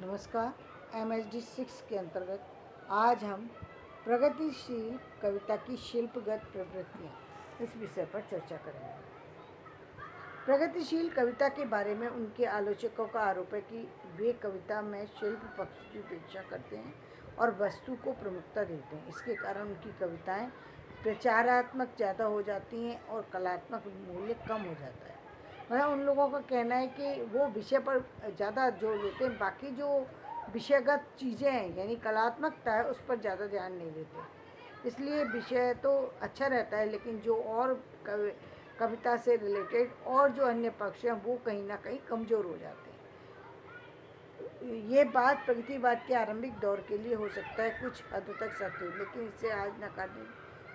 नमस्कार। MHD 6 के अंतर्गत आज हम प्रगतिशील कविता की शिल्पगत प्रवृत्तियाँ इस विषय पर चर्चा करेंगे। प्रगतिशील कविता के बारे में उनके आलोचकों का आरोप है कि वे कविता में शिल्प पक्ष की उपेक्षा करते हैं और वस्तु को प्रमुखता देते हैं। इसके कारण उनकी कविताएं प्रचारात्मक ज़्यादा हो जाती हैं और कलात्मक मूल्य कम हो जाता है। मतलब उन लोगों का कहना है कि वो विषय पर ज़्यादा जोर देते हैं, बाकी जो विषयगत चीज़ें हैं यानी कलात्मकता है उस पर ज़्यादा ध्यान नहीं देते। इसलिए विषय तो अच्छा रहता है, लेकिन जो और कविता से रिलेटेड और जो अन्य पक्ष हैं वो कहीं ना कहीं कमज़ोर हो जाते हैं। ये बात प्रगतिवाद के आरंभिक दौर के लिए हो सकता है कुछ हद तक सत्य, लेकिन इसे आज नकारने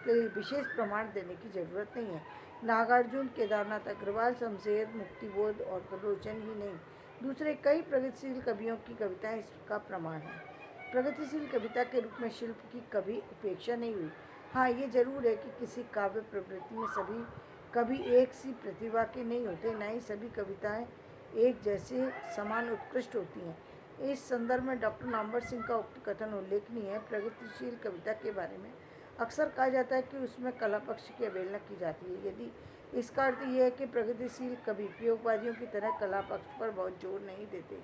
के लिए विशेष प्रमाण देने की ज़रूरत नहीं है। नागार्जुन, केदारनाथ अग्रवाल, शमशेर, मुक्तिबोध और त्रिलोचन ही नहीं, दूसरे कई प्रगतिशील कवियों की कविताएं इसका प्रमाण है। प्रगतिशील कविता के रूप में शिल्प की कभी उपेक्षा नहीं हुई। हाँ, ये जरूर है कि किसी काव्य प्रवृत्ति में सभी कवि एक सी प्रतिभा के नहीं होते, न ही सभी कविताएं एक जैसे समान उत्कृष्ट होती हैं। इस संदर्भ में डॉक्टर नामवर सिंह का उक्त कथन उल्लेखनीय है। प्रगतिशील कविता के बारे में अक्सर कहा जाता है कि उसमें कला पक्ष की अवहेलना की जाती है। यदि इसका अर्थ यह है कि प्रगतिशील कवि प्रयोगवादियों की तरह कला पक्ष पर बहुत जोर नहीं देते,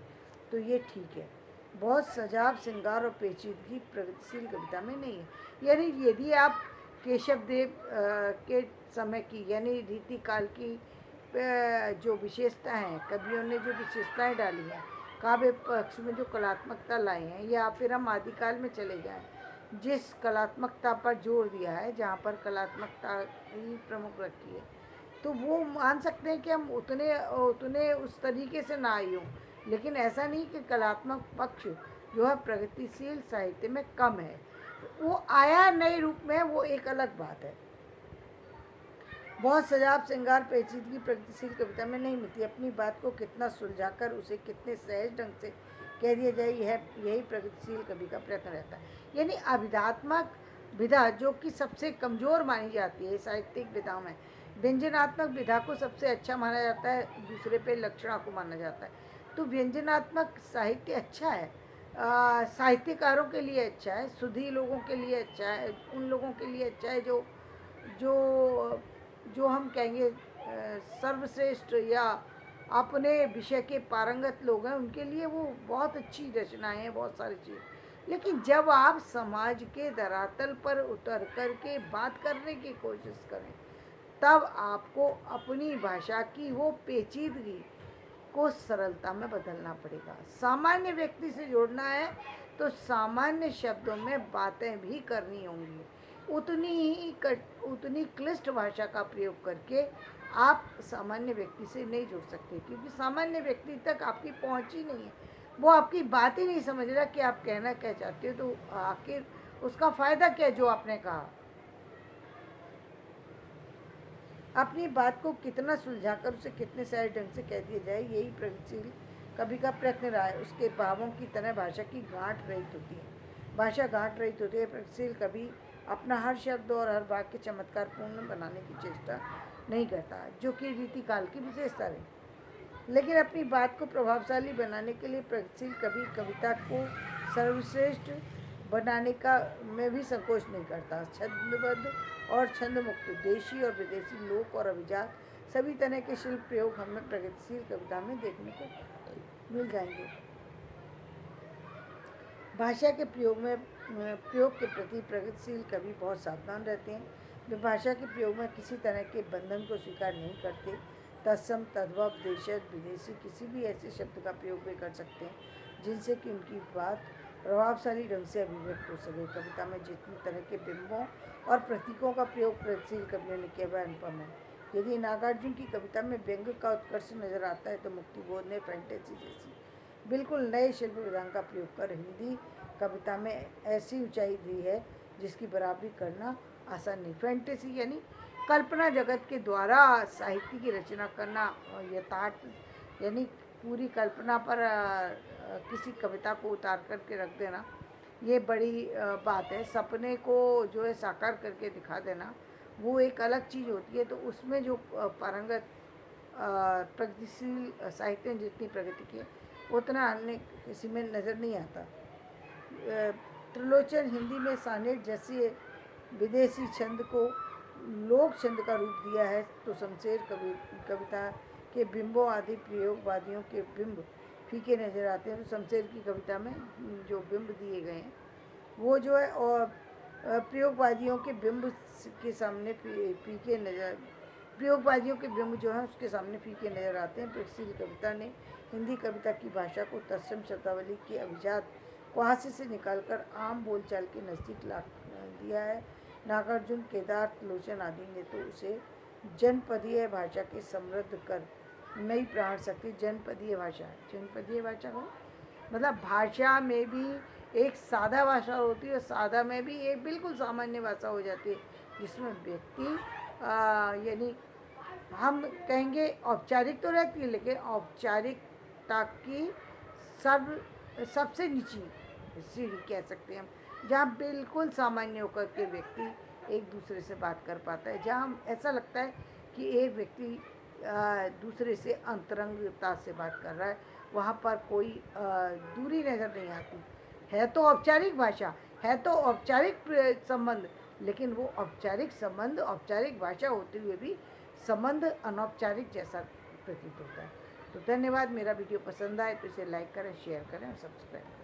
तो ये ठीक है। बहुत सजाव, श्रृंगार और पेचीदगी प्रगतिशील कविता में नहीं है। यानी यदि आप केशव देव के समय की यानी रीतिकाल की जो विशेषता हैं, कवियों ने जो विशेषताएं डाली हैं, काव्य पक्ष में जो कलात्मकता लाई हैं, या फिर हम आदिकाल में चले जाएं, जिस कलात्मकता पर जोर दिया है, जहाँ पर कलात्मकता ही प्रमुख रखी है, तो वो मान सकते हैं कि हम उतने उतने उस तरीके से ना आई हों। लेकिन ऐसा नहीं कि कलात्मक पक्ष जो है प्रगतिशील साहित्य में कम है, वो आया नए रूप में, वो एक अलग बात है। बहुत सजाव, श्रृंगार, पेचीदगी प्रगतिशील कविता में नहीं मिलती। अपनी बात को कितना सुलझाकर उसे कितने सहज ढंग से कह दिया जाए, यही प्रगतिशील कवि का प्रयत्न रहता है। यानी अभिधात्मक विधा जो कि सबसे कमज़ोर मानी जाती है साहित्यिक विधाओं में, व्यंजनात्मक विधा को सबसे अच्छा माना जाता है, दूसरे पे लक्षणा को माना जाता है। तो व्यंजनात्मक साहित्य अच्छा है, साहित्यकारों के लिए अच्छा है, सुधी लोगों के लिए अच्छा है, उन लोगों के लिए अच्छा है जो जो जो हम कहेंगे सर्वश्रेष्ठ या अपने विषय के पारंगत लोग हैं, उनके लिए वो बहुत अच्छी रचनाएं हैं, बहुत सारी चीज़। लेकिन जब आप समाज के धरातल पर उतर कर के बात करने की कोशिश करें, तब आपको अपनी भाषा की वो पेचीदगी को सरलता में बदलना पड़ेगा। सामान्य व्यक्ति से जोड़ना है तो सामान्य शब्दों में बातें भी करनी होंगी। उतनी क्लिष्ट भाषा का प्रयोग करके आप सामान्य व्यक्ति से नहीं जुड़ सकते, क्योंकि सामान्य व्यक्ति तक आपकी पहुंच ही नहीं है। वो आपकी बात ही नहीं समझ रहा कि आप कहना क्या चाहते हो, तो आखिर उसका फ़ायदा क्या जो आपने कहा। अपनी बात को कितना सुलझाकर उसे कितने सारे ढंग से कह दिया जाए, यही प्रगतिशील कवि का प्रयत्न रहा है। उसके भावों की तरह भाषा की गांठ रहित होती है, भाषा गांठ रहित होती है। प्रगतिशील कवि अपना हर शब्द और हर वाक्य चमत्कारपूर्ण बनाने की चेष्टा नहीं करता, जो कि रीतिकाल की विशेषता रही। लेकिन अपनी बात को प्रभावशाली बनाने के लिए प्रगतिशील कवि कविता को सर्वश्रेष्ठ बनाने का में भी संकोच नहीं करता। छंदबद्ध और छंद मुक्त, देशी और विदेशी, लोक और अभिजात, सभी तरह के शिल्प प्रयोग हमें प्रगतिशील कविता में देखने को मिल जाएंगे। भाषा के प्रयोग के प्रति प्रगतिशील कवि बहुत सावधान रहते हैं। वे भाषा के प्रयोग में किसी तरह के बंधन को स्वीकार नहीं करते। तत्सम, तद्भव, देशज, विदेशी, किसी भी ऐसे शब्द का प्रयोग वे कर सकते हैं जिनसे कि उनकी बात प्रभावशाली ढंग से अभिव्यक्त हो सके। कविता में जितनी तरह के बिंबों और प्रतीकों का प्रयोग प्रगतिशील कवियों ने किया वह अनुपम है। यदि नागार्जुन की कविता में व्यंग्य का उत्कर्ष नजर आता है, तो मुक्तिबोध ने फैंटेसी जैसी बिल्कुल नए शिल्प विधान का प्रयोग कर हिंदी कविता में ऐसी ऊंचाई दी है जिसकी बराबरी करना आसान नहीं। फैंटेसी यानी कल्पना जगत के द्वारा साहित्य की रचना करना, यथार्थ यानी पूरी कल्पना पर किसी कविता को उतार करके रख देना, ये बड़ी बात है। सपने को जो है साकार करके दिखा देना, वो एक अलग चीज़ होती है। तो उसमें जो पारंगत प्रगतिशील साहित्य ने जितनी प्रगति की है, उतना अन्य किसी में नज़र नहीं आता। त्रिलोचन हिंदी में सानेट जैसे विदेशी छंद को लोक छंद का रूप दिया है, तो शमशेर कविता के बिंबों आदि प्रयोगवादियों के बिंब फीके नज़र आते हैं। तो शमशेर की कविता में जो बिंब दिए गए हैं वो जो है और प्रयोगवादियों के बिंब के सामने फीके नज़र प्रयोगवादियों के बिंब जो है उसके सामने फीके नज़र आते हैं। पेंसिल कविता ने हिंदी कविता की भाषा को तत्सम शब्दावली के अभिजात कुहासे से निकालकर आम बोलचाल के नज़दीक ला दिया है। नागार्जुन, केदार, त्रिलोचन आदि ने तो उसे जनपदीय भाषा के समृद्ध कर नई प्राण शक्ति जनपदीय भाषा को मतलब भाषा में भी एक सादा भाषा होती है, सादा में भी एक बिल्कुल सामान्य भाषा हो जाती है, जिसमें व्यक्ति यानी हम कहेंगे औपचारिक तो रहती है, लेकिन औपचारिकता की सबसे नीची सीढ़ी कह सकते हैं हम, जहाँ बिल्कुल सामान्य होकर के व्यक्ति एक दूसरे से बात कर पाता है, जहाँ ऐसा लगता है कि एक व्यक्ति दूसरे से अंतरंगता से बात कर रहा है, वहाँ पर कोई दूरी नज़र नहीं आती है। तो औपचारिक भाषा है, तो औपचारिक संबंध, लेकिन वो औपचारिक संबंध औपचारिक भाषा होते हुए भी संबंध अनौपचारिक जैसा प्रतीत होता है। तो धन्यवाद। मेरा वीडियो पसंद आए तो इसे लाइक करें, शेयर करें और सब्सक्राइब करें।